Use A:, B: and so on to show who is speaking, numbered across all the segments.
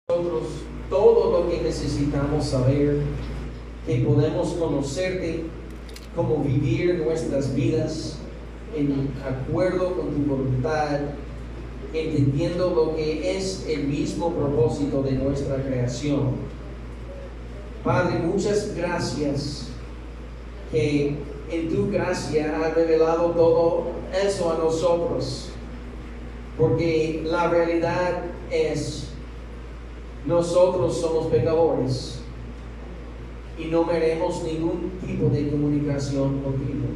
A: nosotros todo lo que necesitamos saber, que podemos conocerte, cómo vivir nuestras vidas en acuerdo con tu voluntad, entendiendo lo que es el mismo propósito de nuestra creación. Padre, muchas gracias que en tu gracia has revelado todo eso a nosotros, porque la realidad es: nosotros somos pecadores y no merecemos ningún tipo de comunicación contigo.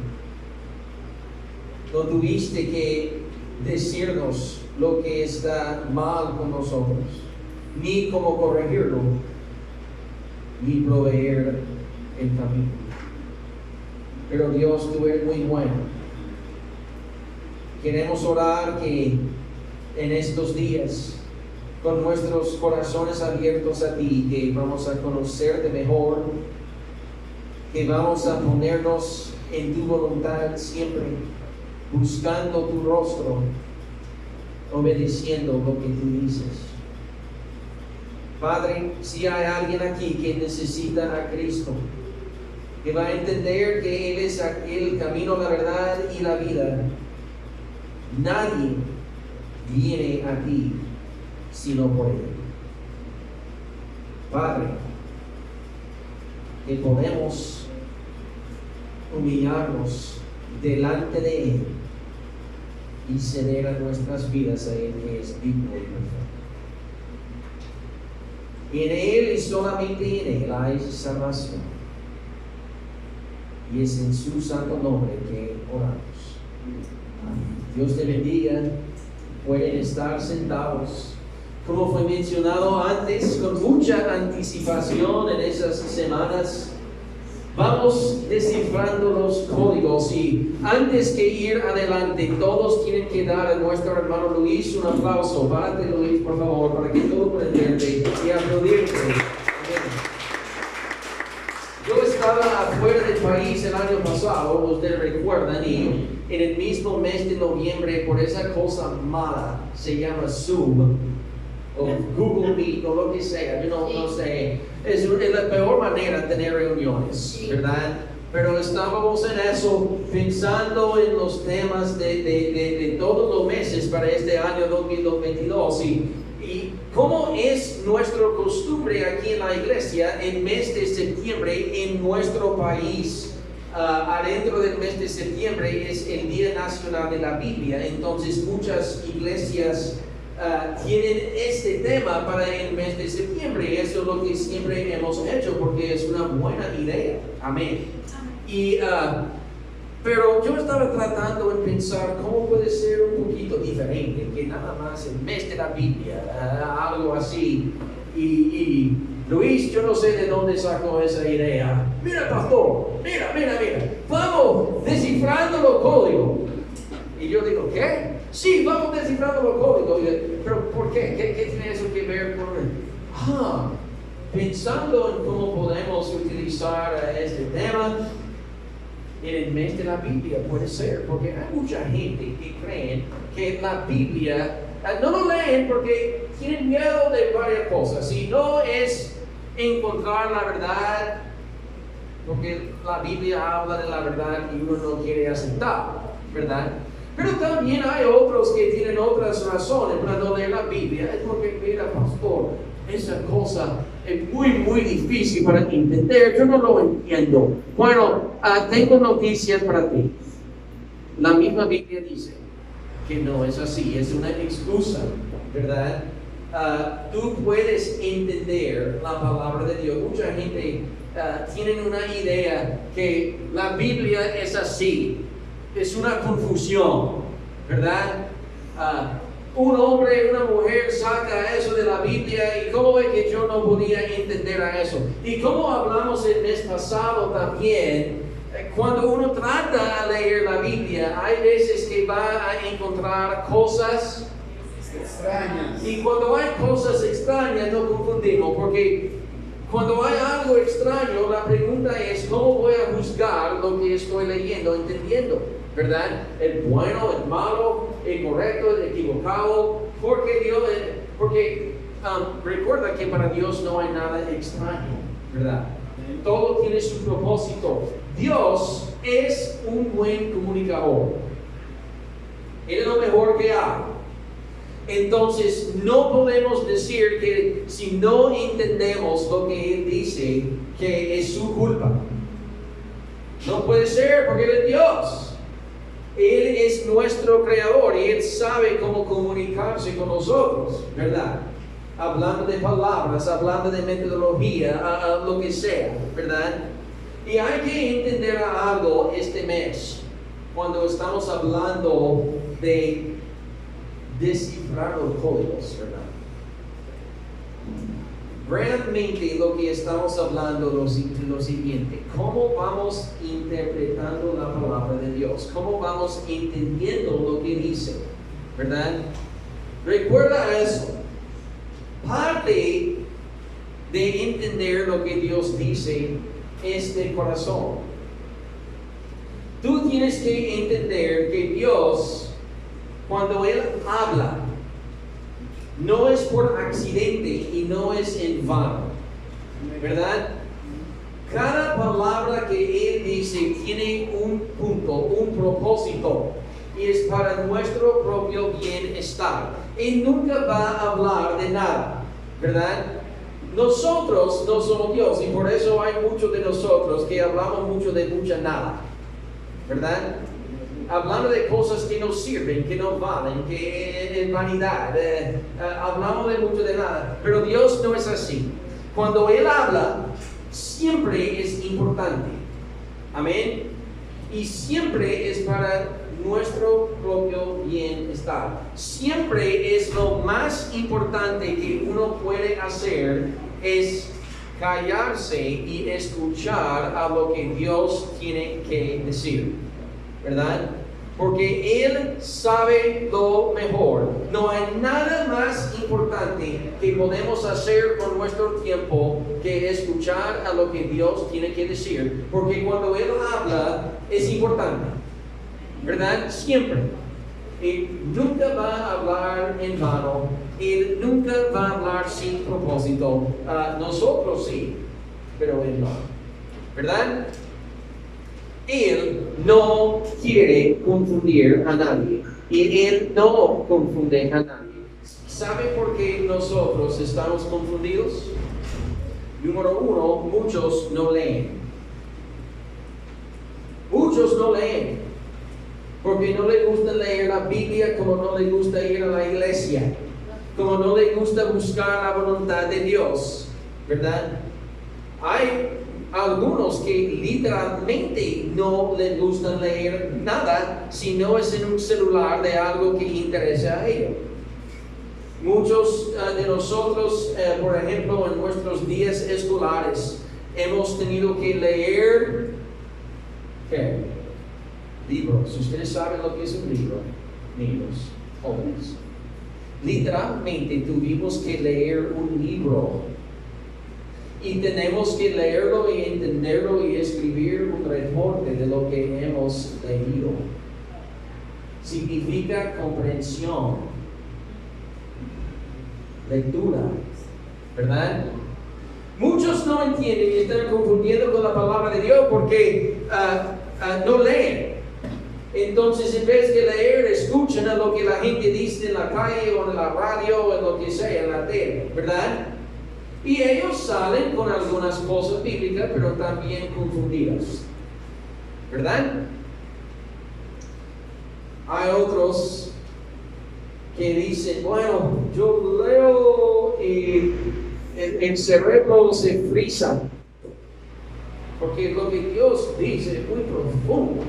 A: No tuviste que decirnos lo que está mal con nosotros, ni cómo corregirlo, ni proveer el camino. Pero Dios, tú eres muy bueno. Queremos orar que en estos días, con nuestros corazones abiertos a ti, que vamos a conocerte mejor, que vamos a ponernos en tu voluntad siempre, buscando tu rostro, obedeciendo lo que tú dices. Padre, si hay alguien aquí que necesita a Cristo, que va a entender que Él es el camino, la verdad y la vida, nadie viene a ti sino por Él. Padre, que podemos humillarnos delante de Él y ceder a nuestras vidas a Él, que es digno y perfecto. En Él y solamente en Él hay salvación, y es en su santo nombre que oramos. Amén. Dios te bendiga. Pueden estar sentados. Como fue mencionado antes, con mucha anticipación en esas semanas, vamos descifrando los códigos, y antes que ir adelante, todos tienen que dar a nuestro hermano Luis un aplauso. Párate, Luis, por favor, para que todos puedan verte y aplaudirte. Yo estaba afuera del país el año pasado, ustedes recuerdan, y en el mismo mes de noviembre, por esa cosa mala, se llama Zoom, o Google Meet, o lo que sea, yo no sé, es la peor manera de tener reuniones, ¿verdad? Pero estábamos en eso, pensando en los temas de todos los meses para este año 2022, y cómo es nuestra costumbre aquí en la iglesia, el mes de septiembre en nuestro país. Adentro del mes de septiembre es el Día Nacional de la Biblia, entonces muchas iglesias tienen este tema para el mes de septiembre, y eso es lo que siempre hemos hecho porque es una buena idea. Amén. Pero yo estaba tratando de pensar cómo puede ser un poquito diferente, que nada más el mes de la Biblia, algo así. Y Luis, yo no sé de dónde sacó esa idea. Mira, pastor, mira, vamos descifrando los códigos. Y yo digo, ¿qué? Sí, vamos descifrando los códigos. Pero ¿por qué? ¿Qué tiene eso que ver con...? Pensando en cómo podemos utilizar este tema en el mes de la Biblia, puede ser, porque hay mucha gente que cree que la Biblia no lo leen porque tienen miedo de varias cosas, y no es encontrar la verdad, porque la Biblia habla de la verdad y uno no quiere aceptar, ¿verdad? Pero también hay otros que tienen otras razones para no leer la Biblia. Es porque, mira, pastor, esa cosa es muy difícil para entender, yo no lo entiendo. Bueno, tengo noticias para ti. La misma Biblia dice que no es así, es una excusa, ¿verdad? Tú puedes entender la palabra de Dios. Mucha gente tiene una idea que la Biblia es así, es una confusión, ¿verdad? Un hombre, una mujer saca eso de la Biblia, y cómo es que yo no podía entender a eso. Y como hablamos el mes pasado también, cuando uno trata de leer la Biblia, hay veces que va a encontrar cosas extrañas. Y cuando hay cosas extrañas nos confundimos, porque cuando hay algo extraño, la pregunta es, ¿cómo voy a juzgar lo que estoy leyendo, entendiendo? ¿Verdad? El bueno, el malo, el correcto, el equivocado, porque recuerda que para Dios no hay nada extraño, ¿verdad? Todo tiene su propósito. Dios es un buen comunicador. Él es lo mejor que hay. Entonces, no podemos decir que si no entendemos lo que Él dice, que es su culpa. No puede ser, porque Él es Dios. Él es nuestro creador y Él sabe cómo comunicarse con nosotros, ¿verdad? Hablando de palabras, hablando de metodología, lo que sea, ¿verdad? Y hay que entender algo este mes, cuando estamos hablando de descifrar los códigos, ¿verdad? Realmente lo que estamos hablando es lo siguiente: ¿cómo vamos interpretando la palabra de Dios? ¿Cómo vamos entendiendo lo que dice? ¿Verdad? Recuerda eso. Parte de entender lo que Dios dice es del corazón. Tú tienes que entender que Dios, cuando Él habla, no es por accidente y no es en vano, ¿verdad? Cada palabra que Él dice tiene un punto, un propósito, y es para nuestro propio bienestar. Él nunca va a hablar de nada, ¿verdad? Nosotros no somos Dios, y por eso hay muchos de nosotros que hablamos mucho de mucha nada, ¿verdad? Hablando de cosas que no sirven, que no valen, que es vanidad. Hablamos de mucho de nada. Pero Dios no es así. Cuando Él habla, siempre es importante. Amén. Y siempre es para nuestro propio bienestar. Siempre es lo más importante que uno puede hacer, es callarse y escuchar a lo que Dios tiene que decir, ¿verdad? Porque Él sabe lo mejor. No hay nada más importante que podemos hacer con nuestro tiempo que escuchar a lo que Dios tiene que decir. Porque cuando Él habla es importante, ¿verdad? Siempre. Él nunca va a hablar en vano. Él nunca va a hablar sin propósito. Nosotros sí, pero Él no, ¿verdad? Él no quiere confundir a nadie. Y Él no confunde a nadie. ¿Sabe por qué nosotros estamos confundidos? Número uno, muchos no leen. Muchos no leen. Porque no les gusta leer la Biblia, como no les gusta ir a la iglesia, como no les gusta buscar la voluntad de Dios, ¿verdad? Hay algunos que literalmente no les gusta leer nada si no es en un celular de algo que interesa a ellos. Muchos de nosotros, por ejemplo, en nuestros días escolares, hemos tenido que leer ¿qué? Libros. Ustedes saben lo que es un libro, niños, jóvenes. Literalmente tuvimos que leer un libro. Y tenemos que leerlo y entenderlo y escribir un reporte de lo que hemos leído. Significa comprensión, lectura, ¿verdad? Muchos no entienden y están confundiendo con la palabra de Dios porque no leen. Entonces, en vez de leer, escuchan a lo que la gente dice en la calle o en la radio o en lo que sea, en la tele, ¿verdad? Y ellos salen con algunas cosas bíblicas, pero también confundidas, ¿verdad? Hay otros que dicen, bueno, yo leo y el cerebro se frisa, porque lo que Dios dice es muy profundo,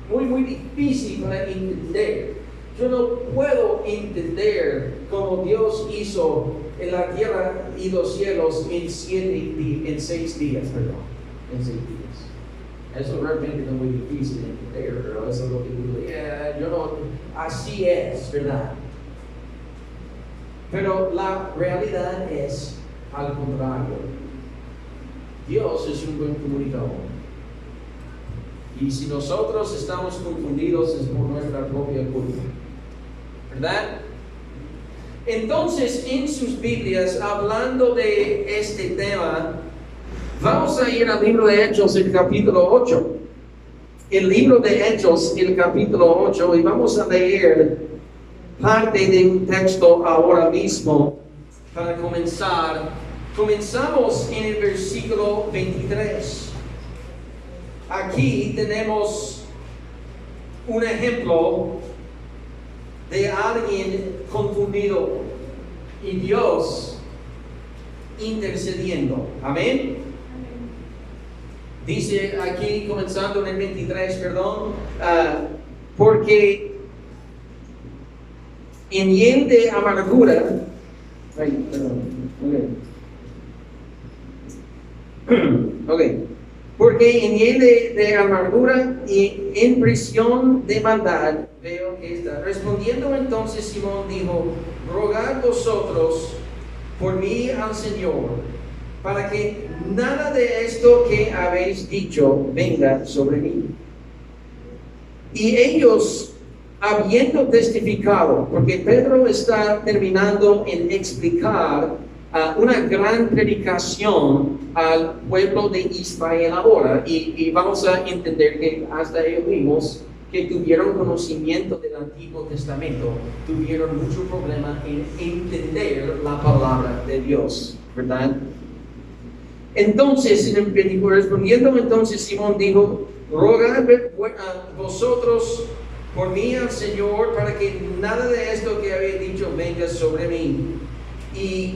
A: muy difícil para entender. Yo no puedo entender cómo Dios hizo en la tierra y los cielos en 6 días, perdón, en 6 días. Eso realmente no es muy difícil de entender, pero eso es lo que digo, así es, ¿verdad? Pero la realidad es al contrario. Dios es un buen comunicador. Y si nosotros estamos confundidos es por nuestra propia culpa, ¿verdad? Entonces, en sus Biblias, hablando de este tema, vamos a ir al libro de Hechos, el capítulo 8. El libro de Hechos, el capítulo 8, y vamos a leer parte de un texto ahora mismo para comenzar. Comenzamos en el versículo 23. Aquí tenemos un ejemplo de alguien confundido y Dios intercediendo. Amén. Dice aquí, comenzando en el 23, perdón, porque en hiel de amargura, porque en hiel de amargura y en prisión de maldad, veo que está. Respondiendo entonces Simón dijo, rogad vosotros por mí al Señor, para que nada de esto que habéis dicho venga sobre mí. Y ellos, habiendo testificado, porque Pedro está terminando en explicar una gran predicación al pueblo de Israel ahora, y vamos a entender que hasta ellos mismos que tuvieron conocimiento del Antiguo Testamento tuvieron mucho problema en entender la palabra de Dios, ¿verdad? Entonces, respondiendo entonces Simón dijo, rogad vosotros por mí al Señor para que nada de esto que habéis dicho venga sobre mí. Y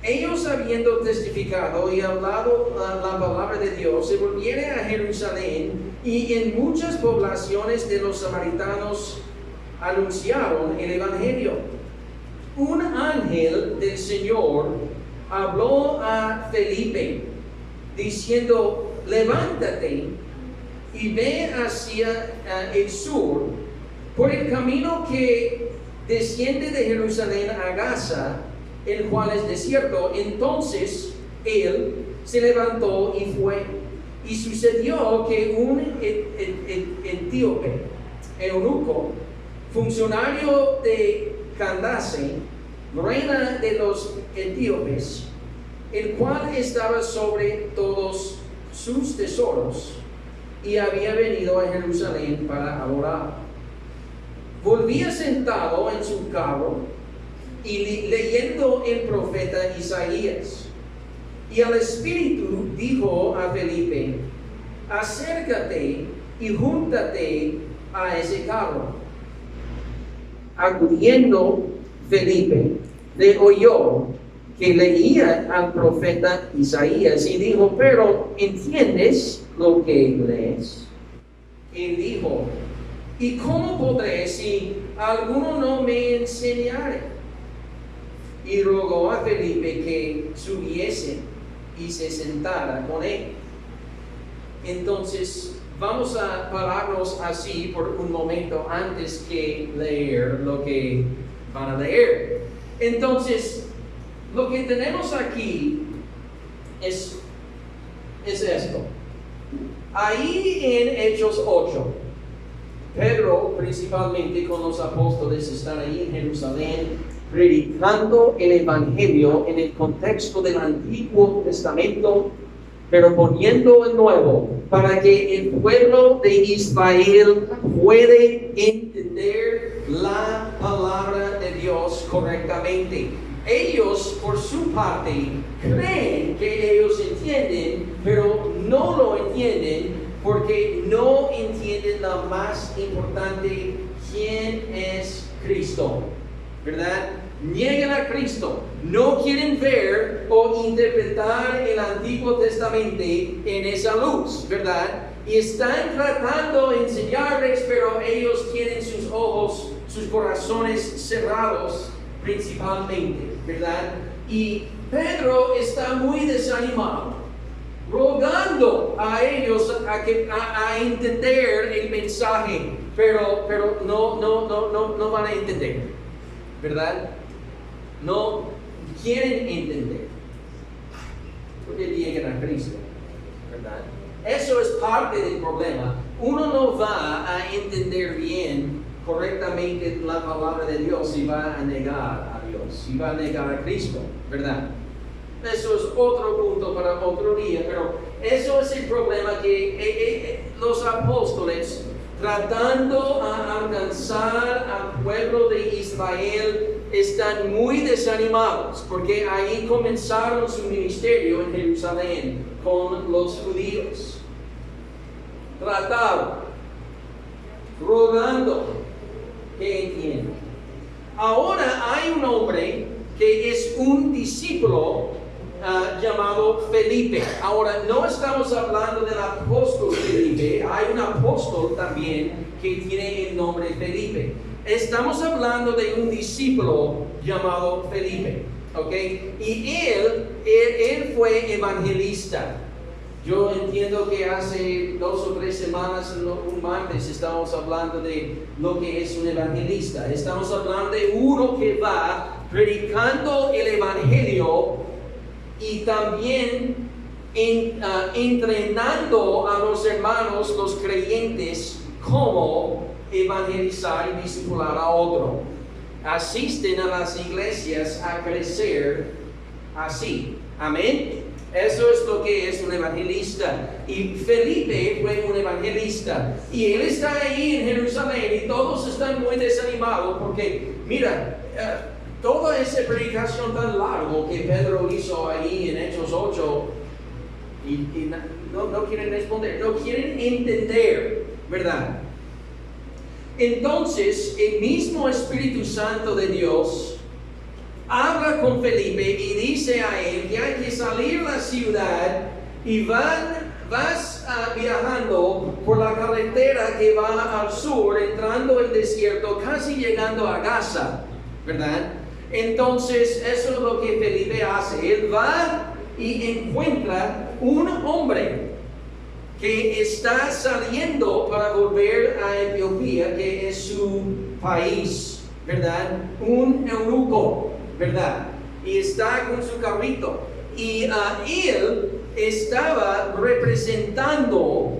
A: ellos, habiendo testificado y hablado la palabra de Dios, se volvieron a Jerusalén, y en muchas poblaciones de los samaritanos anunciaron el evangelio. Un ángel del Señor habló a Felipe diciendo, levántate y ve hacia el sur por el camino que desciende de Jerusalén a Gaza, el cual es desierto. Entonces él se levantó y fue. Y sucedió que un etíope, eunuco, funcionario de Candace, reina de los etíopes, el cual estaba sobre todos sus tesoros, y había venido a Jerusalén para adorar, volvía sentado en su carro y leyendo el profeta Isaías. Y el Espíritu dijo a Felipe, acércate y júntate a ese carro. Acudiendo Felipe, le oyó que leía al profeta Isaías y dijo, pero ¿entiendes lo que lees? Él dijo, ¿y cómo podré si alguno no me enseñare? Y rogó a Felipe que subiese y se sentara con él. Entonces vamos a pararnos así por un momento antes que leer lo que van a leer. Entonces, lo que tenemos aquí es esto. Ahí en Hechos 8, Pedro principalmente con los apóstoles están ahí en Jerusalén predicando el Evangelio en el contexto del Antiguo Testamento, pero poniendo el Nuevo, para que el pueblo de Israel puede entender la palabra de Dios correctamente. Ellos, por su parte, creen que ellos entienden, pero no lo entienden porque no entienden la más importante, quién es Cristo, ¿verdad? Niegan a Cristo, no quieren ver o interpretar el Antiguo Testamento en esa luz, ¿verdad? Y están tratando de enseñarles, pero ellos tienen sus ojos, sus corazones cerrados principalmente, ¿verdad? Y Pedro está muy desanimado, rogando a ellos a entender el mensaje, pero no van a entender, ¿verdad? No quieren entender, porque llegan a Cristo, ¿verdad? Eso es parte del problema. Uno no va a entender bien correctamente la palabra de Dios y va a negar a Dios y va a negar a Cristo, ¿verdad? Eso es otro punto para otro día, pero eso es el problema que los apóstoles, tratando a alcanzar al pueblo de Israel, están muy desanimados, porque ahí comenzaron su ministerio en Jerusalén con los judíos. Tratado, rogando que entiendan. Ahora hay un hombre que es un discípulo llamado Felipe. Ahora, no estamos hablando del apóstol Felipe, hay un apóstol también que tiene el nombre Felipe. Estamos hablando de un discípulo llamado Felipe, ¿ok? Y él fue evangelista. Yo entiendo que hace 2 o 3 semanas, un martes, estábamos hablando de lo que es un evangelista. Estamos hablando de uno que va predicando el evangelio y también entrenando a los hermanos, los creyentes, cómo evangelizar y discipular a otro. Asisten a las iglesias a crecer así. Amén. Eso es lo que es un evangelista. Y Felipe fue un evangelista. Y él está ahí en Jerusalén y todos están muy desanimados porque, mira, toda esa predicación tan larga que Pedro hizo ahí en Hechos 8 y no quieren responder, no quieren entender, ¿verdad? Entonces, el mismo Espíritu Santo de Dios habla con Felipe y dice a él que hay que salir de la ciudad y vas viajando por la carretera que va al sur, entrando el desierto, casi llegando a Gaza, ¿verdad? Entonces, eso es lo que Felipe hace. Él va y encuentra un hombre que está saliendo para volver a Etiopía, que es su país, ¿verdad? Un eunuco, ¿verdad? Y está con su carrito. Y él estaba representando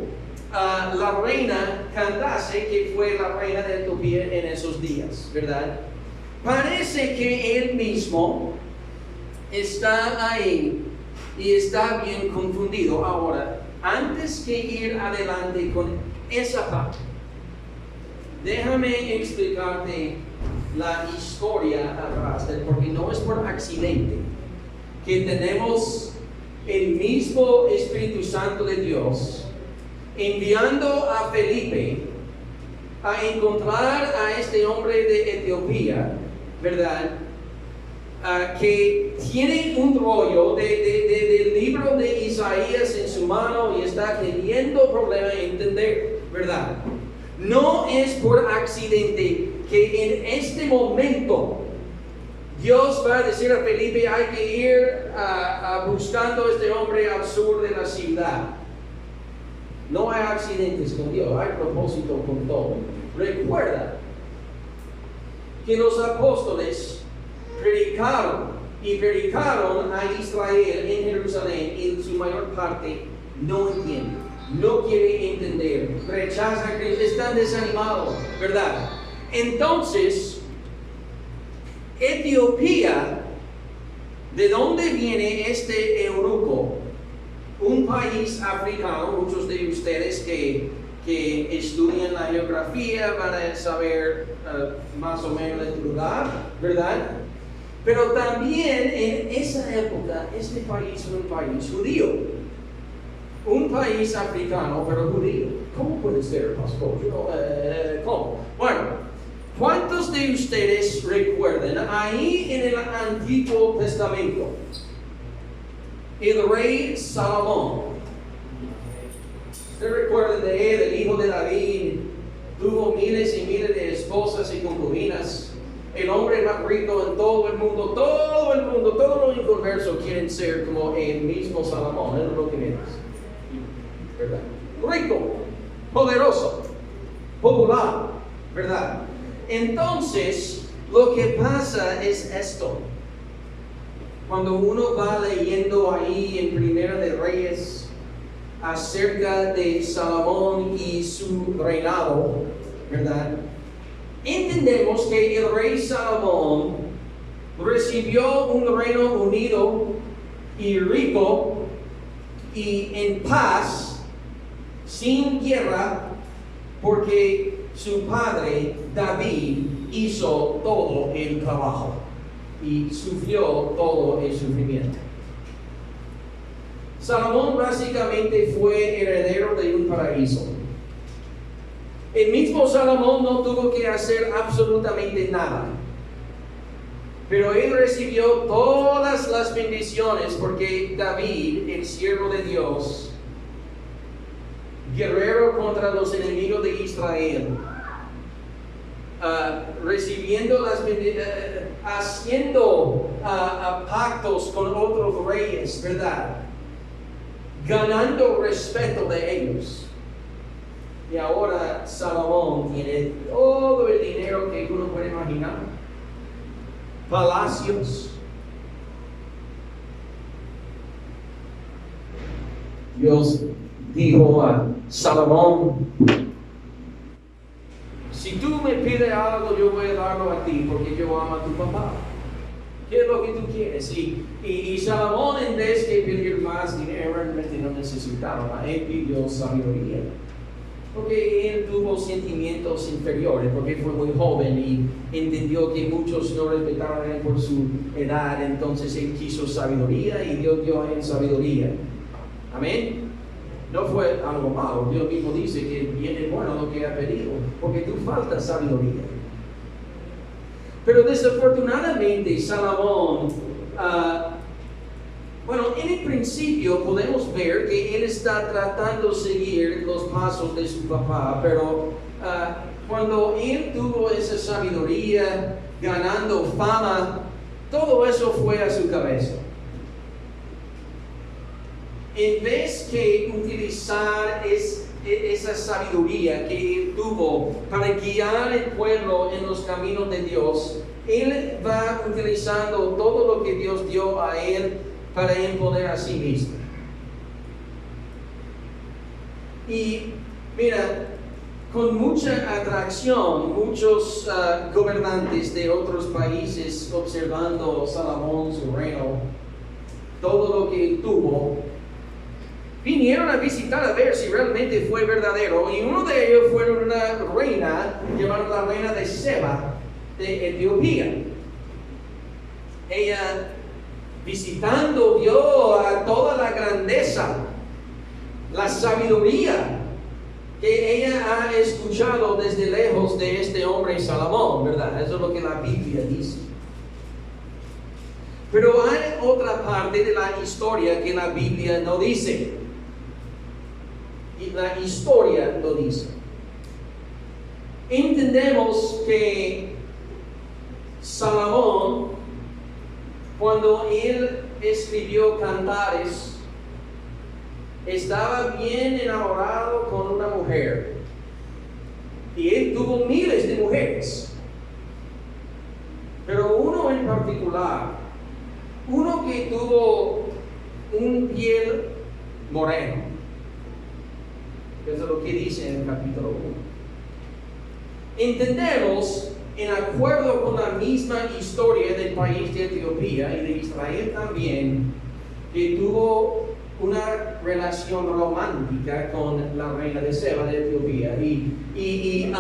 A: a la reina Candace, que fue la reina de Etiopía en esos días, ¿verdad? Parece que él mismo está ahí y está bien confundido. Ahora, antes que ir adelante con esa parte, déjame explicarte la historia atrás, porque no es por accidente que tenemos el mismo Espíritu Santo de Dios enviando a Felipe a encontrar a este hombre de Etiopía, ¿verdad? Que tiene un rollo del libro de Isaías en su mano y está teniendo problema en entender, ¿verdad? No es por accidente que en este momento Dios va a decir a Felipe: hay que ir buscando a este hombre al sur de la ciudad. No hay accidentes con Dios, hay propósito con todo. Recuerda que los apóstoles predicaron a Israel en Jerusalén y su mayor parte no entiende, no quiere entender, rechaza a Cristo, están desanimados, ¿verdad? Entonces, Etiopía, ¿de dónde viene este eunuco? Un país africano. Muchos de ustedes que estudian la geografía van a saber más o menos el lugar, ¿verdad? Pero también en esa época, este país era un país judío. Un país africano, pero judío. ¿Cómo puede ser, pastor? ¿Cómo? Bueno, ¿cuántos de ustedes recuerdan ahí en el Antiguo Testamento el rey Salomón? ¿Ustedes recuerdan de él, el hijo de David? Tuvo miles y miles de esposas y concubinas. El hombre más rico en todo el mundo, todos los inconversos quieren ser como el mismo Salomón, es lo que menos, ¿verdad? Rico, poderoso, popular, ¿verdad? Entonces, lo que pasa es esto. Cuando uno va leyendo ahí en Primera de Reyes acerca de Salomón y su reinado, ¿verdad? Entendemos que el rey Salomón recibió un reino unido y rico y en paz, sin guerra, porque su padre David hizo todo el trabajo y sufrió todo el sufrimiento. Salomón básicamente fue heredero de un paraíso. El mismo Salomón no tuvo que hacer absolutamente nada, pero él recibió todas las bendiciones porque David, el siervo de Dios, guerrero contra los enemigos de Israel, recibiendo haciendo pactos con otros reyes, ¿verdad? Ganando respeto de ellos. Y ahora Salomón tiene todo el dinero que uno puede imaginar. Palacios. Dios dijo a Salomón: si tú me pides algo, yo voy a darlo a ti, porque yo amo a tu papá. ¿Qué es lo que tú quieres? Y Salomón, en vez de pedir más dinero, realmente no necesitaba. Él pidió sabiduría. Porque él tuvo sentimientos inferiores, porque fue muy joven y entendió que muchos no respetaban a él por su edad. Entonces él quiso sabiduría y Dios dio a él sabiduría. Amén. No fue algo malo. Dios mismo dice que viene bueno lo que ha pedido, porque tú faltas sabiduría. Pero desafortunadamente Salomón, en el principio podemos ver que él está tratando de seguir los pasos de su papá, pero cuando él tuvo esa sabiduría, ganando fama, todo eso fue a su cabeza. En vez que utilizar esa sabiduría que él tuvo para guiar al pueblo en los caminos de Dios, él va utilizando todo lo que Dios dio a él para imponer a sí mismo. Y mira, con mucha atracción, muchos gobernantes de otros países observando Salomón, su reino, todo lo que él tuvo, vinieron a visitar a ver si realmente fue verdadero. Y uno de ellos fue una reina llamada la reina de Seba, de Etiopía. Ella, visitando, vio a toda la grandeza, la sabiduría que ella ha escuchado desde lejos de este hombre Salomón, ¿verdad? Eso es lo que la Biblia dice. Pero hay otra parte de la historia que la Biblia no dice. Y la historia lo dice. Entendemos que Salomón, cuando él escribió Cantares, estaba bien enamorado con una mujer. Y él tuvo miles de mujeres. Pero uno en particular, uno que tuvo un piel moreno. Eso es lo que dice en el capítulo 1. Entendemos, en acuerdo con la misma historia del país de Etiopía y de Israel también, que tuvo una relación romántica con la reina de Seba de Etiopía. Y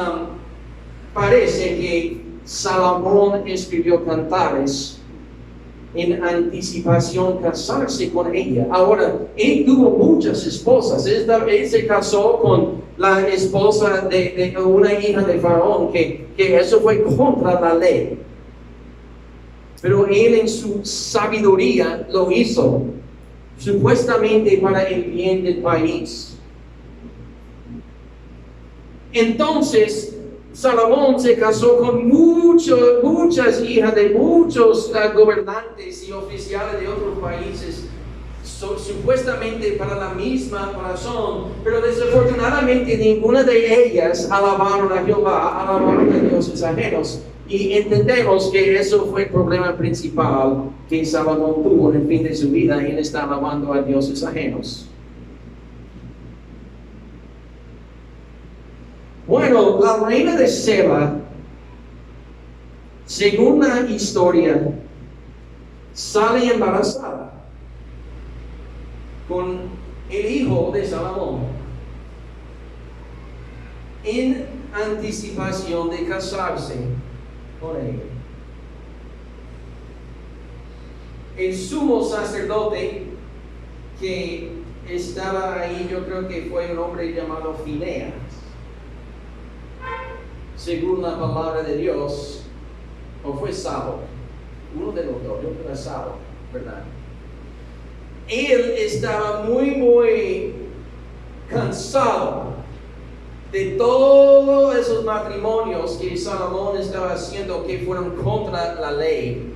A: parece que Salomón escribió Cantares en anticipación casarse con ella. Ahora, él tuvo muchas esposas. Él se casó con la esposa de una hija de Faraón, que eso fue contra la ley. Pero él en su sabiduría lo hizo, supuestamente para el bien del país. Entonces, Salomón se casó con muchas hijas de muchos gobernantes y oficiales de otros países, supuestamente para la misma razón, pero desafortunadamente ninguna de ellas alabaron a Jehová, alabaron a dioses ajenos. Y entendemos que eso fue el problema principal que Salomón tuvo en el fin de su vida, y él está alabando a dioses ajenos. Bueno, la reina de Seba, según la historia, sale embarazada con el hijo de Salomón en anticipación de casarse con él. El sumo sacerdote que estaba ahí, yo creo que fue un hombre llamado Fineas, según la palabra de Dios, o fue Sabo, uno de los dos, yo creo que era Sabo, ¿verdad? Él estaba muy cansado de todos esos matrimonios que Salomón estaba haciendo que fueron contra la ley.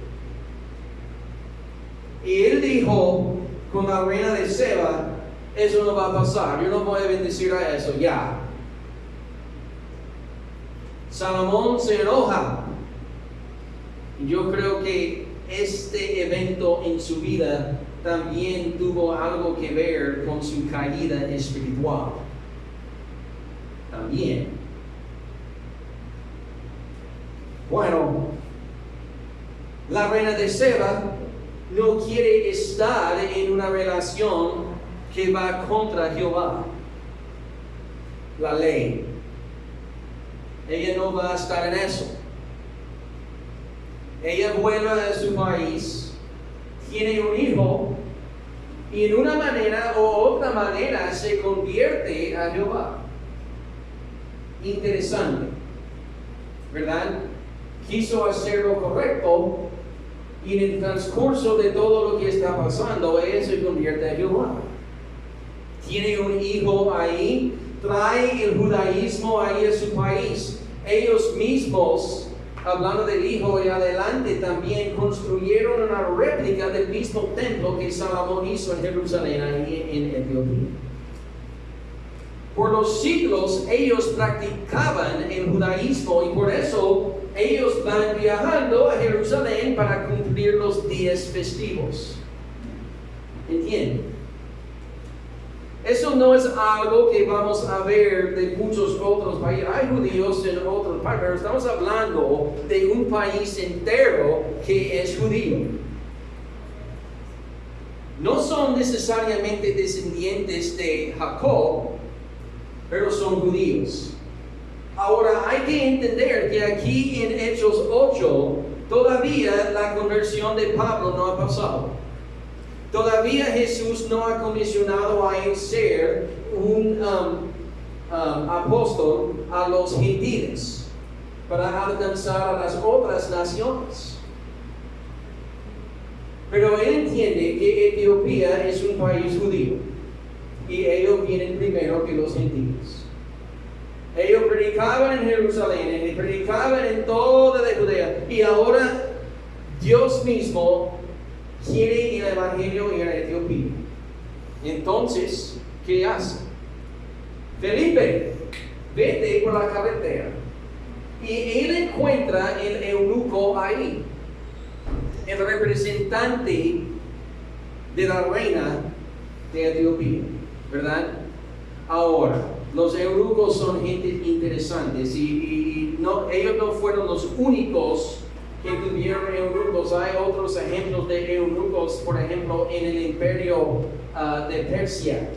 A: Y él dijo con la reina de Seba, eso no va a pasar, yo no voy a bendecir a eso, ya. Salomón se enoja. Y yo creo que este evento en su vida también tuvo algo que ver con su caída espiritual. También. Bueno, la reina de Seba no quiere estar en una relación que va contra Jehová, la ley. Ella no va a estar en eso. Ella vuelve a su país, tiene un hijo y en una manera u otra manera se convierte a Jehová. Interesante, ¿verdad? Quiso hacer lo correcto y en el transcurso de todo lo que está pasando, ella se convierte a Jehová. Tiene un hijo ahí, trae el judaísmo ahí a su país. Ellos mismos, hablando del hijo y adelante, también construyeron una réplica del mismo templo que Salomón hizo en Jerusalén, ahí en Etiopía. Por los siglos ellos practicaban el judaísmo y por eso ellos van viajando a Jerusalén para cumplir los días festivos. ¿Entienden? Eso no es algo que vamos a ver de muchos otros países. Hay judíos en otros países, pero estamos hablando de un país entero que es judío. No son necesariamente descendientes de Jacob, pero son judíos. Ahora hay que entender que aquí en Hechos 8 todavía la conversión de Pablo no ha pasado. Todavía Jesús no ha comisionado a él ser un apóstol a los gentiles para alcanzar a las otras naciones. Pero él entiende que Etiopía es un país judío y ellos vienen primero que los gentiles. Ellos predicaban en Jerusalén, predicaban en toda la Judea y ahora Dios mismo quiere el evangelio ir a Etiopía. Entonces, ¿qué hace? Felipe, vete por la carretera. Y él encuentra el eunuco ahí, el representante de la reina de Etiopía, ¿verdad? Ahora, los eunucos son gente interesantes y no, ellos no fueron los únicos que tuvieron eunucos. Hay otros ejemplos de eunucos, por ejemplo, en el imperio de Persia,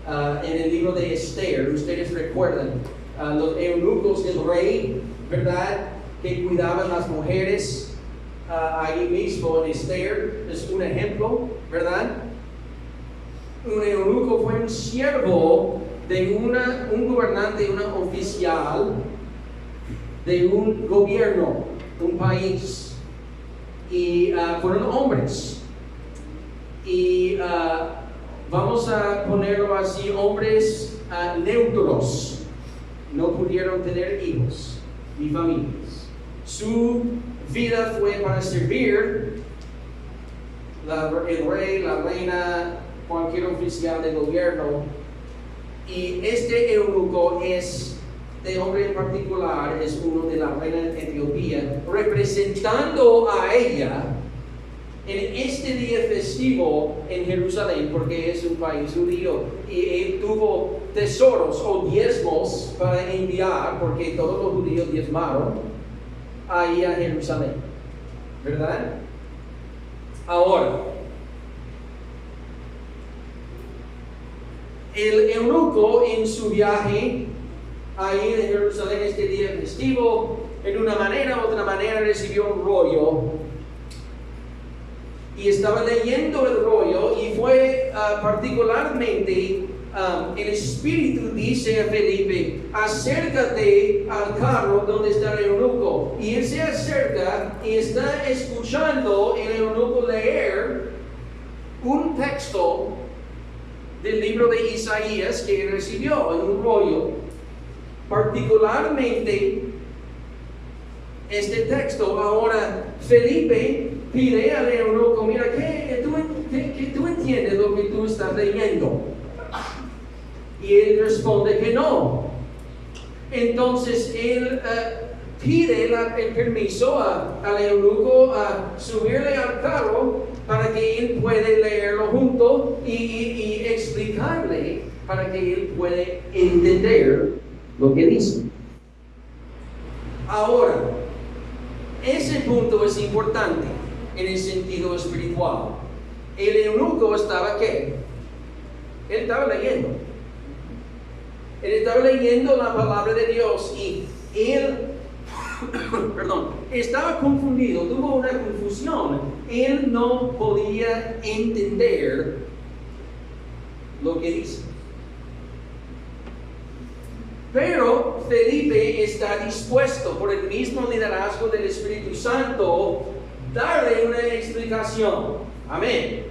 A: en el libro de Esther. Ustedes recuerdan los eunucos del rey, ¿verdad? Que cuidaban las mujeres ahí mismo en Esther. Es un ejemplo, ¿verdad? Un eunuco fue un siervo de un gobernante, una oficial de un gobierno, un país, y fueron hombres, y vamos a ponerlo así, hombres neutros, no pudieron tener hijos ni familias. Su vida fue para servir el rey, la reina, cualquier oficial de gobierno, y este eunuco es de hombre en particular, es uno de la reina de Etiopía, representando a ella en este día festivo en Jerusalén, porque es un país judío, y él tuvo tesoros o diezmos para enviar, porque todos los judíos diezmaron ahí a Jerusalén, ¿verdad? Ahora, el eunuco en su viaje ahí de Jerusalén este día festivo, en una manera u otra manera recibió un rollo y estaba leyendo el rollo y fue particularmente el Espíritu dice a Felipe: acércate al carro donde está el eunuco. Y él se acerca y está escuchando el eunuco leer un texto del libro de Isaías que él recibió en un rollo. Particularmente este texto. Ahora Felipe pide al eunuco: mira, ¿qué tú entiendes lo que tú estás leyendo? Y él responde que no. Entonces él pide el permiso al eunuco a subirle al carro para que él pueda leerlo junto y explicarle para que él pueda entender lo que dice. Ahora, ese punto es importante en el sentido espiritual. El eunuco estaba ¿qué? Él estaba leyendo. Él estaba leyendo la palabra de Dios y él, estaba confundido, tuvo una confusión. Él no podía entender lo que dice. Pero Felipe está dispuesto, por el mismo liderazgo del Espíritu Santo, darle una explicación. Amén.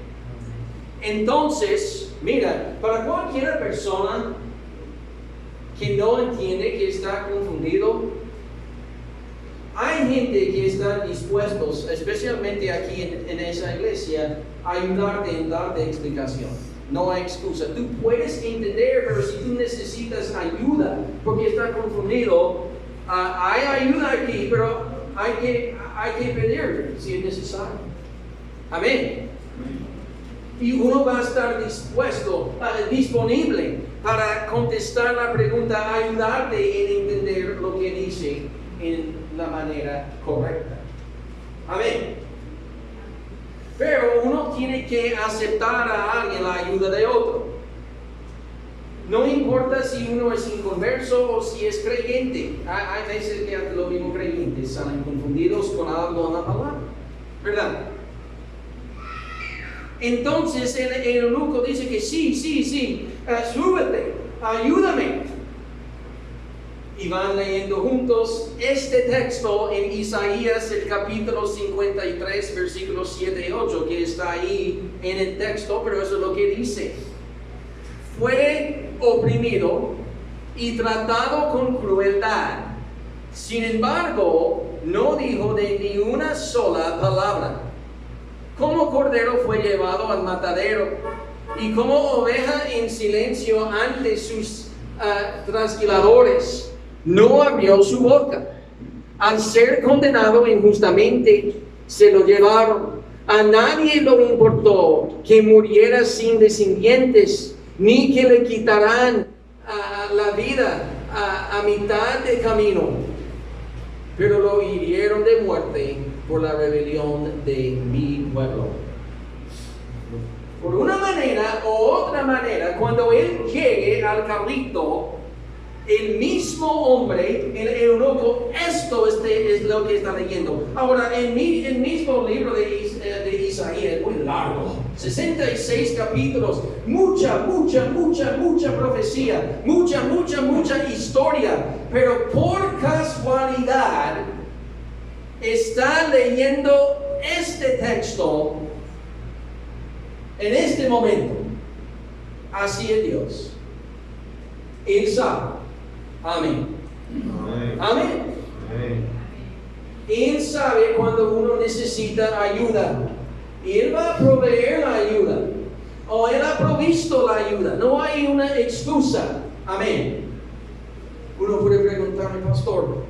A: Entonces, mira, para cualquier persona que no entiende, que está confundido, hay gente que está dispuestos, especialmente aquí en esa iglesia, a ayudarte en darte explicación. No hay excusa. Tú puedes entender, pero si tú necesitas ayuda porque estás confundido, hay ayuda aquí, pero hay que pedir si es necesario. Amén. Y uno va a estar dispuesto, disponible para contestar la pregunta, ayudarte en entender lo que dice en la manera correcta. Amén. Pero uno tiene que aceptar a alguien la ayuda de otro. No importa si uno es inconverso o si es creyente. Hay veces que hasta los mismos creyentes salen confundidos con algo en la palabra, ¿verdad? Entonces el eunuco dice que sí, súbete, ayúdame. Y van leyendo juntos este texto en Isaías, el capítulo 53, versículos 7 y 8, que está ahí en el texto, pero eso es lo que dice. Fue oprimido y tratado con crueldad. Sin embargo, no dijo de ni una sola palabra. Como cordero fue llevado al matadero, y como oveja en silencio ante sus trasquiladores. No abrió su boca. Al ser condenado injustamente, se lo llevaron. A nadie le importó que muriera sin descendientes, ni que le quitaran la vida a mitad de camino. Pero lo hirieron de muerte por la rebelión de mi pueblo. Por una manera u otra manera, cuando él llegue al carrito, el mismo hombre, el eunuco, esto es lo que está leyendo. Ahora, el mismo libro de Isaías es muy largo, 66 capítulos, mucha profecía, mucha historia, pero por casualidad está leyendo este texto en este momento. Así es Dios. Él sabe. Amén. Amén. Él sabe cuando uno necesita ayuda. Y Él va a proveer la ayuda. O Él ha provisto la ayuda. No hay una excusa. Amén. Uno puede preguntarme, pastor,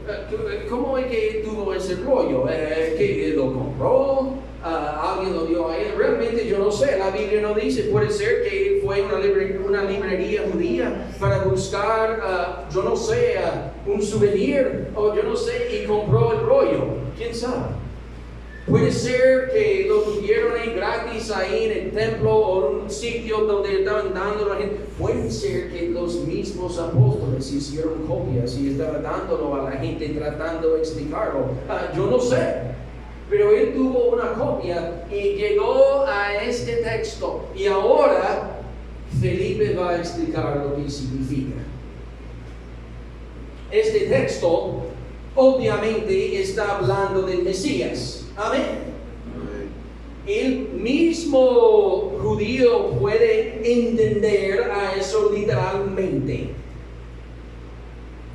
A: ¿cómo es que tuvo ese rollo? ¿Que lo compró? ¿Alguien lo dio a él? Realmente yo no sé, la Biblia no dice. Puede ser que fue una librería judía para buscar, yo no sé, un souvenir, o yo no sé, y compró el rollo. ¿Quién sabe? Puede ser que lo tuvieron ahí gratis ahí en el templo o en un sitio donde estaban dando a la gente. Puede ser que los mismos apóstoles hicieron copias y estaban dándolo a la gente tratando de explicarlo. Yo no sé. Pero él tuvo una copia y llegó a este texto. Y ahora Felipe va a explicar lo que significa. Este texto obviamente está hablando del Mesías. Amén. El mismo judío puede entender a eso literalmente.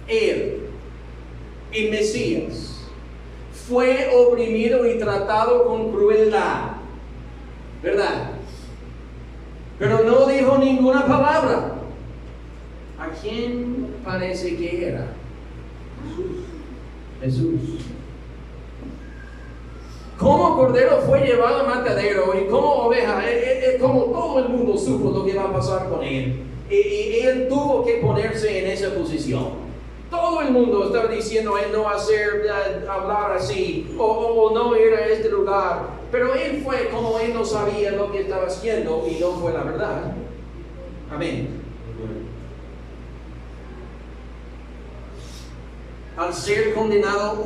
A: Él, el Mesías, fue oprimido y tratado con crueldad, ¿verdad? Pero no dijo ninguna palabra. ¿A quién parece que era? Jesús. Como cordero fue llevado al matadero y como oveja, como todo el mundo supo lo que iba a pasar con él. Y él tuvo que ponerse en esa posición. Todo el mundo estaba diciendo él no va a hacer, hablar así, o no ir a este lugar. Pero él fue como él no sabía lo que estaba haciendo y no fue la verdad. Amén. Al ser condenado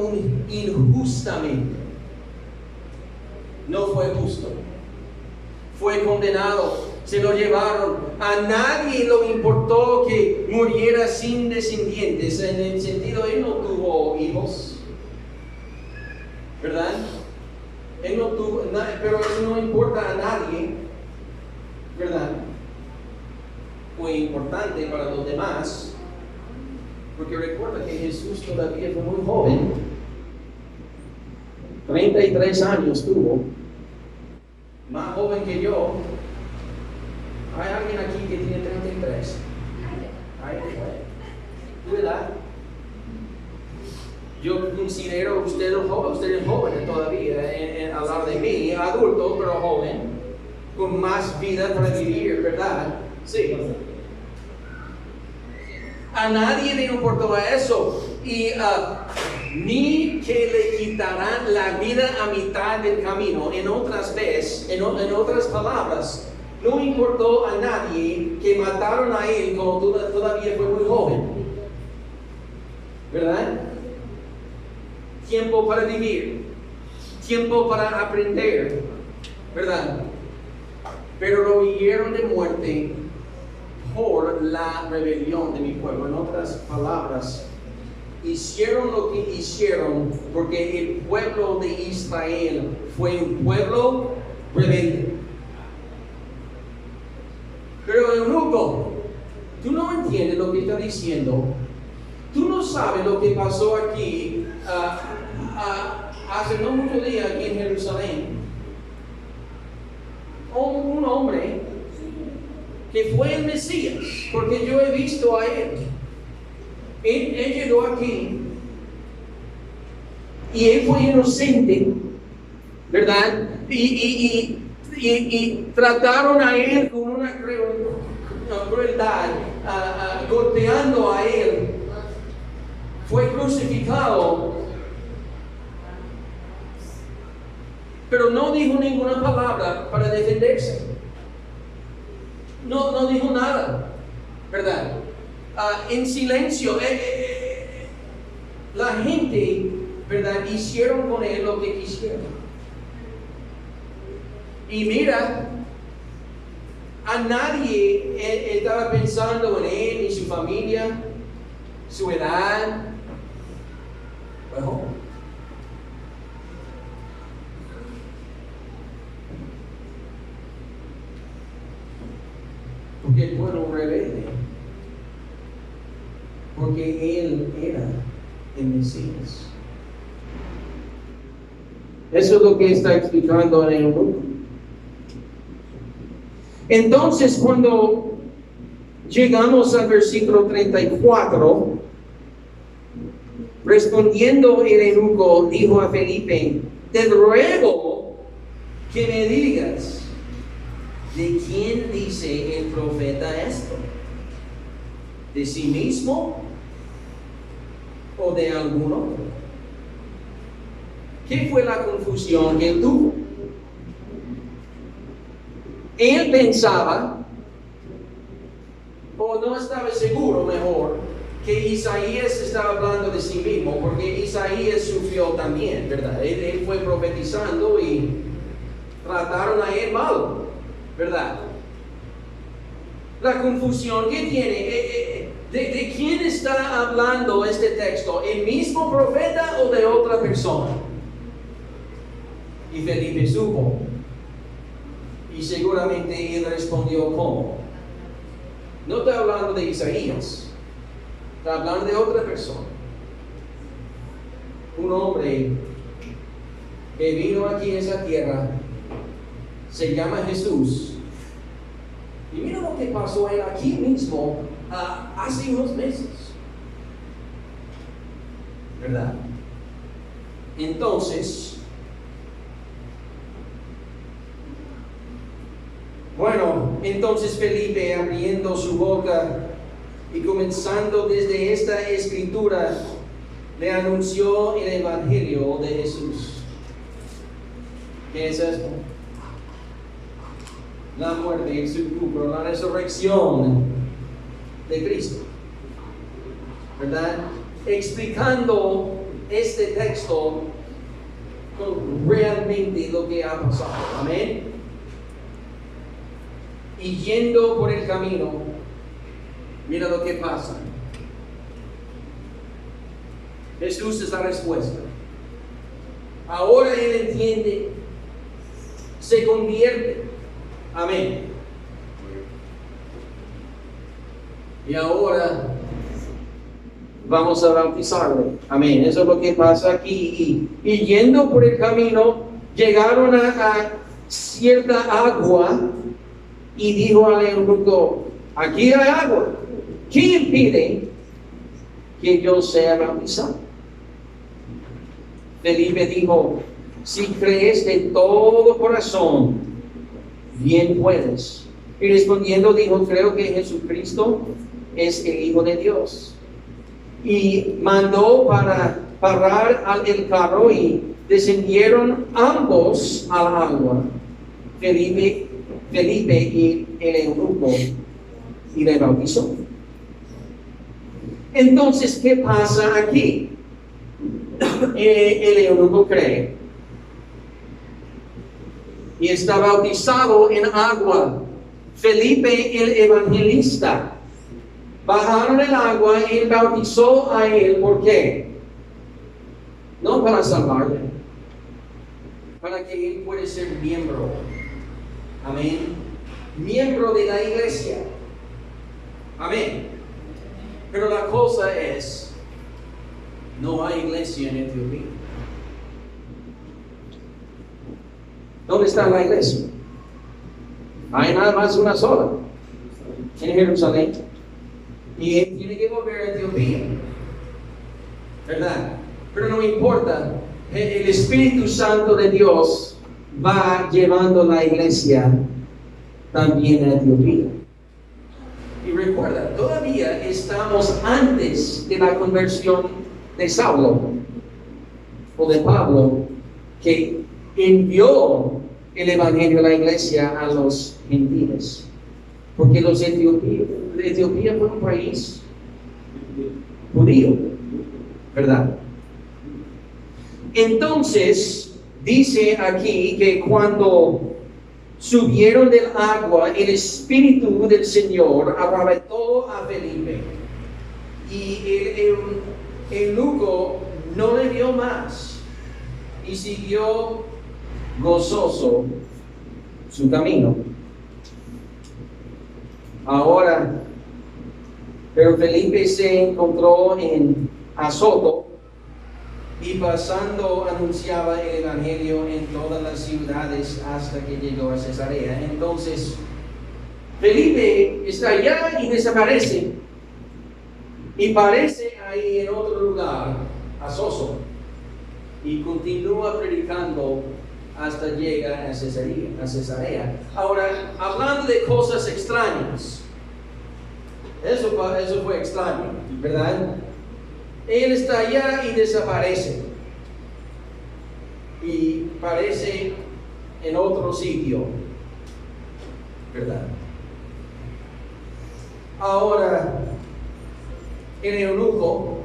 A: injustamente, no fue justo. Fue condenado, se lo llevaron. A nadie le importó que muriera sin descendientes. En el sentido, él no tuvo hijos, ¿verdad? Él no tuvo, pero eso no importa a nadie, ¿verdad? Fue importante para los demás, porque recuerda que Jesús todavía fue muy joven. 33 años tuvo, más joven que yo. ¿Hay alguien aquí que tiene 33? ¿Tu edad? Yo considero ustedes jóvenes todavía, al lado de mí, adulto pero joven, con más vida para vivir, ¿verdad? Sí. A nadie le importó eso. Y ni que le quitarán la vida a mitad del camino. En otras palabras, no importó a nadie que mataron a él cuando todavía fue muy joven. ¿Verdad? Tiempo para vivir, tiempo para aprender, ¿verdad? Pero lo hirieron de muerte por la rebelión de mi pueblo. En otras palabras, hicieron lo que hicieron porque el pueblo de Israel fue un pueblo rebelde. Pero Eunuco, tú no entiendes lo que está diciendo. Tú no sabes lo que pasó aquí hace no muchos días aquí en Jerusalén. Un hombre que fue el Mesías, porque yo he visto a él. Él llegó aquí y él fue inocente, ¿verdad? Y trataron a él con una crueldad, golpeando a él. Fue crucificado, pero no dijo ninguna palabra para defenderse. No dijo nada, ¿verdad? En silencio. La gente, ¿verdad? Hicieron con él lo que quisieron. Y mira, a nadie estaba pensando en él y su familia, su edad. Bueno, porque el pueblo rebelde, porque él era el Mesías. Eso es lo que está explicando en el Eunuco. Entonces, cuando llegamos al versículo 34, respondiendo el eunuco, dijo a Felipe: te ruego que me digas, ¿de quién dice el profeta esto? ¿De sí mismo o de algún otro? ¿qué fue la confusión que él tuvo? Él pensaba, o no estaba seguro mejor, que Isaías estaba hablando de sí mismo, porque Isaías sufrió también, ¿verdad? Él fue profetizando y trataron a él mal, ¿verdad? La confusión que tiene, ¿de quién está hablando este texto? ¿El mismo profeta o de otra persona? Y Felipe supo. Y seguramente él respondió ¿cómo? No está hablando de Isaías, está hablando de otra persona. Un hombre que vino aquí en esa tierra, se llama Jesús. Y mira lo que pasó él aquí mismo hace unos meses, ¿verdad? Entonces, Felipe, abriendo su boca y comenzando desde esta escritura, le anunció el evangelio de Jesús. ¿Qué es esto? La muerte, el sepulcro, la resurrección de Cristo, ¿verdad? Explicando este texto con realmente lo que ha pasado. Amén. Y yendo por el camino, mira lo que pasa. Jesús es la respuesta. Ahora él entiende, se convierte. Amén. Y ahora vamos a bautizarle. Amén. Eso es lo que pasa aquí. Y yendo por el camino, llegaron a cierta agua y dijo al eunuco: aquí hay agua. ¿Qué impide que yo sea bautizado? Felipe dijo: si crees de todo corazón, bien puedes. Y respondiendo dijo: creo que Jesucristo es el Hijo de Dios. Y mandó para parar el carro y descendieron ambos al agua, Felipe y el eunuco, y le bautizó. Entonces, ¿qué pasa aquí? El eunuco cree y está bautizado en agua. Felipe, el evangelista, bajaron el agua y él bautizó a él. ¿Por qué? No para salvarle, para que él pueda ser miembro. Amén. Miembro de la iglesia. Amén. Pero la cosa es, no hay iglesia en Etiopía. ¿Dónde está la iglesia? Hay nada más una sola, en Jerusalén. Y él tiene que volver a Etiopía, ¿verdad? Pero no importa, el Espíritu Santo de Dios va llevando la iglesia también a Etiopía. Y recuerda, todavía estamos antes de la conversión de Saulo o de Pablo, que envió el evangelio a la iglesia a los gentiles. Porque los Etiopía fue un país judío, ¿verdad? Entonces, dice aquí que cuando subieron del agua, el Espíritu del Señor arrebató a Felipe. Y el eunuco no le vio más y siguió gozoso su camino. Ahora, pero Felipe se encontró en Azoto y pasando anunciaba el evangelio en todas las ciudades hasta que llegó a Cesarea. Entonces, Felipe está allá y desaparece. Y parece ahí en otro lugar, Azoso, y continúa predicando hasta llegar a Cesarea. Ahora, hablando de cosas extrañas, eso fue extraño, ¿verdad? Él está allá y desaparece. y parece en otro sitio, ¿verdad? Ahora, el eunuco,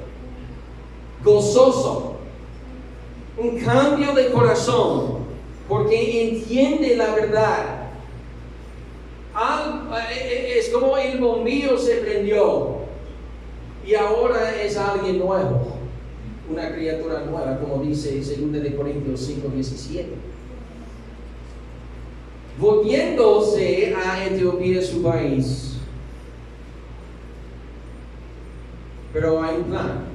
A: gozoso, un cambio de corazón, porque entiende la verdad. Es como el bombillo se prendió y ahora es alguien nuevo, una criatura nueva, como dice 2 Corintios 5:17. Volviéndose a Etiopía, su país. Pero hay un plan,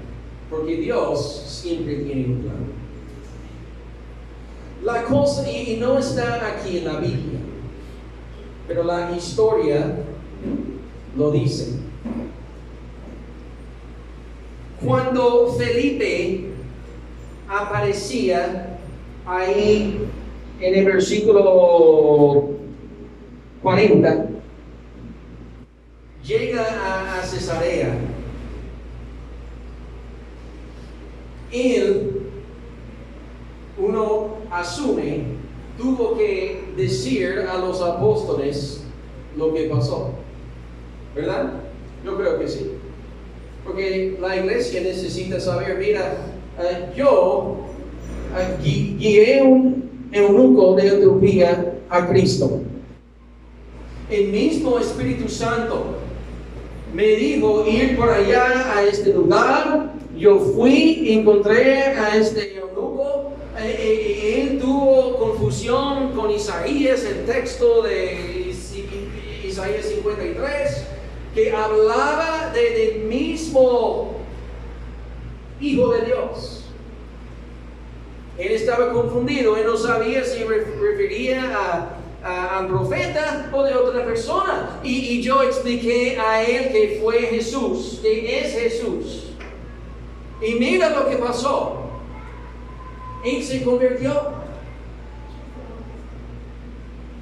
A: porque Dios siempre tiene un plan. La cosa, y no está aquí en la Biblia, pero la historia lo dice. Cuando Felipe aparecía ahí en el versículo 40, llega a Cesarea. Él, uno asume, tuvo que decir a los apóstoles lo que pasó, ¿verdad? Yo creo que sí, porque la iglesia necesita saber, mira, yo guié un eunuco de Etiopía a Cristo. El mismo Espíritu Santo me dijo ir por allá a este lugar. Yo fui, encontré a este eunuco, él tuvo confusión con Isaías, el texto de Isaías 53, que hablaba del mismo Hijo de Dios. Él estaba confundido, él no sabía si refería a un profeta o de otra persona. Y yo expliqué a él que fue Jesús, que es Jesús. Y mira lo que pasó. Él se convirtió.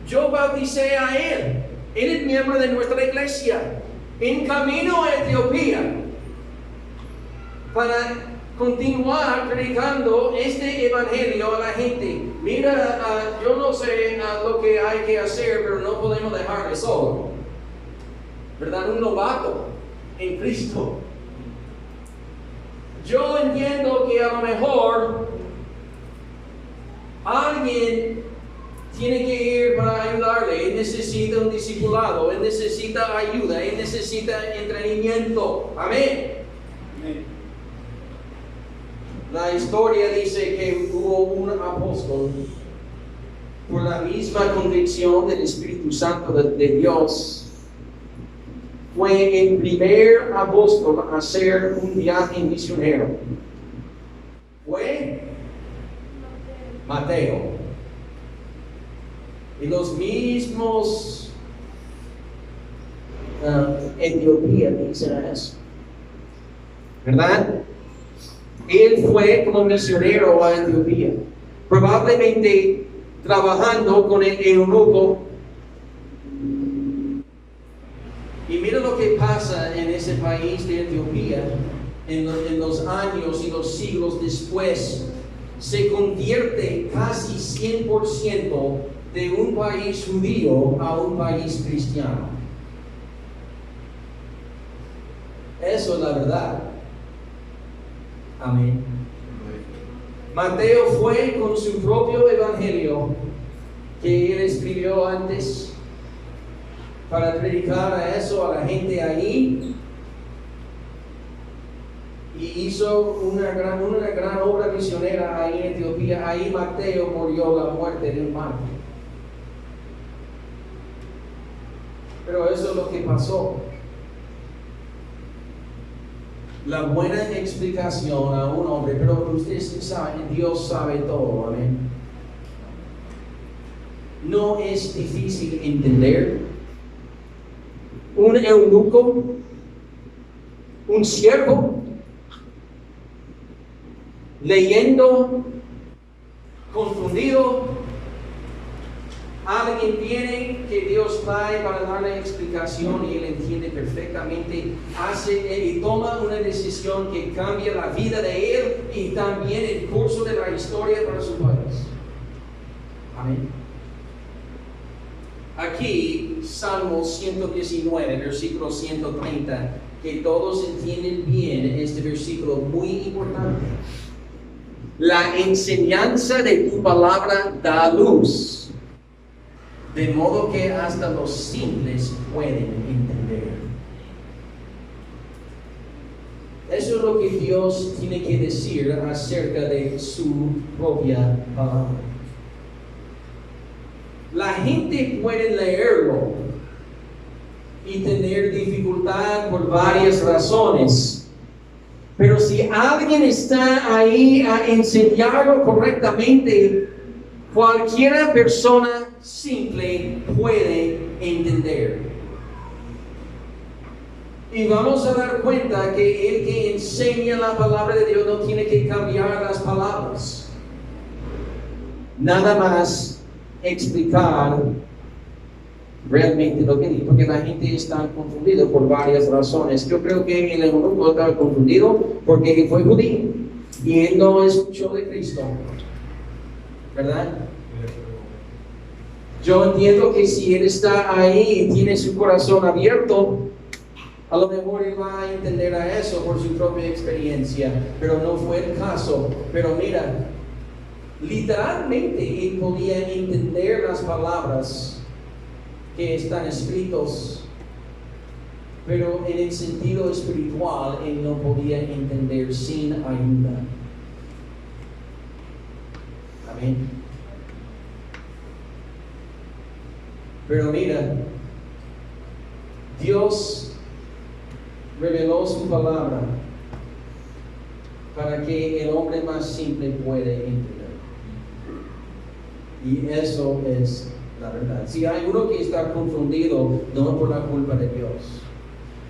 A: Yo bauticé a él. Él es miembro de nuestra iglesia. En camino a Etiopía para continuar predicando este evangelio a la gente. Mira, yo no sé lo que hay que hacer, pero no podemos dejarle solo, ¿verdad? Un novato en Cristo. Yo entiendo que a lo mejor alguien tiene que ir para ayudarle. Él necesita un discipulado, él necesita ayuda, él necesita entrenamiento. Amén. Amén. La historia dice que hubo un apóstol por la misma convicción del Espíritu Santo de Dios. Fue el primer apóstol a hacer un viaje misionero. Fue Mateo. Y los mismos Etiopía dicen eso, ¿verdad? Él fue como misionero a Etiopía, probablemente trabajando con el eunuco. Y mira lo que pasa en ese país de Etiopía en los años y los siglos después. Se convierte casi 100% de un país judío a un país cristiano. Eso es la verdad. Amén. Mateo fue con su propio evangelio que él escribió antes para predicar a eso a la gente ahí, y hizo una gran obra misionera ahí en Etiopía. Ahí Mateo murió la muerte de un mártir. Pero eso es lo que pasó. La buena explicación a un hombre, pero ustedes saben, Dios sabe todo, amén. No es difícil entender. Un eunuco, un siervo, leyendo, confundido, Alguien viene que Dios trae para darle explicación y él entiende perfectamente, hace y toma una decisión que cambia la vida de él y también el curso de la historia para su país. Amén. Aquí, Salmo 119, versículo 130, que todos entienden bien este versículo muy importante. La enseñanza de tu palabra da luz, de modo que hasta los simples pueden entender. Eso es lo que Dios tiene que decir acerca de su propia palabra. La gente puede leerlo y tener dificultad por varias razones. Pero si alguien está ahí a enseñarlo correctamente, cualquier persona simple puede entender. Y vamos a dar cuenta que el que enseña la palabra de Dios no tiene que cambiar las palabras. Nada más explicar realmente lo que dice, porque la gente está confundida por varias razones. Yo creo que el eunuco estaba confundido porque fue judío y él no escuchó de Cristo, ¿verdad? Yo entiendo que si él está ahí y tiene su corazón abierto, a lo mejor él va a entender a eso por su propia experiencia, pero no fue el caso. Pero mira, literalmente él podía entender las palabras que están escritos, pero en el sentido espiritual él no podía entender sin ayuda. Amén. Pero mira, Dios reveló su palabra para que el hombre más simple pueda entender. Y eso es la verdad. Si hay uno que está confundido, no es por la culpa de Dios.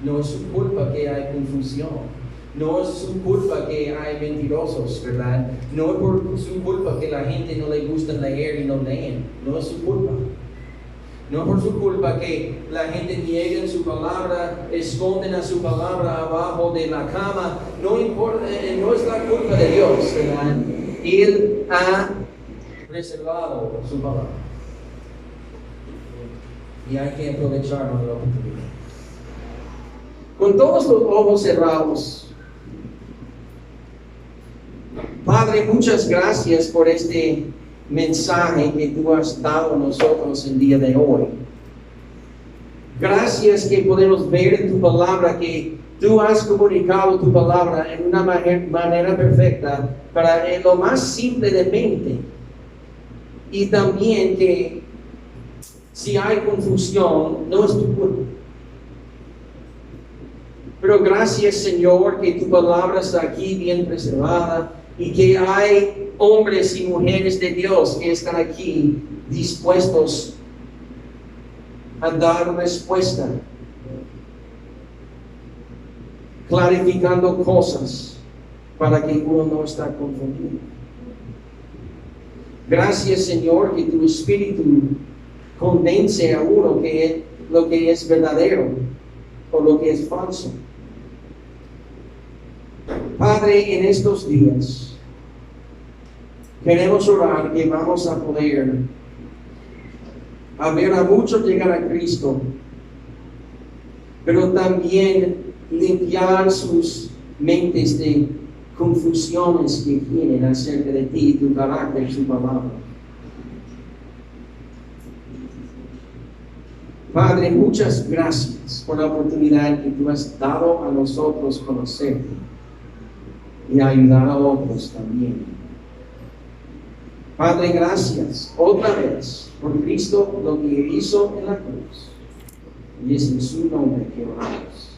A: No es su culpa que hay confusión. No es su culpa que hay mentirosos, ¿verdad? No es por su culpa que la gente no le gusta leer y no leen. No es su culpa. No es por su culpa que la gente niega en su palabra, esconden a su palabra abajo de la cama. No importa, no es la culpa de Dios, ¿verdad? Él ha reservado su palabra. Y hay que aprovecharlo de la oportunidad. Con todos los ojos cerrados, Padre, muchas gracias por este mensaje que tú has dado a nosotros el día de hoy. Gracias que podemos ver en tu palabra que tú has comunicado tu palabra en una manera perfecta para lo más simple de mente. Y también que si hay confusión, no es tu culpa. Pero gracias, Señor, que tu palabra está aquí bien preservada y que hay hombres y mujeres de Dios que están aquí dispuestos a dar respuesta, clarificando cosas para que uno no esté confundido. Gracias, Señor, que tu Espíritu convence a uno que lo que es verdadero o lo que es falso. Padre, en estos días queremos orar que vamos a poder ver a muchos llegar a Cristo, pero también limpiar sus mentes de confusiones que tienen acerca de ti, tu carácter, su palabra. Padre, muchas gracias por la oportunidad que tú has dado a nosotros conocerte y ayudar a otros también. Padre, gracias otra vez por Cristo, lo que hizo en la cruz. Y es en su nombre que oramos.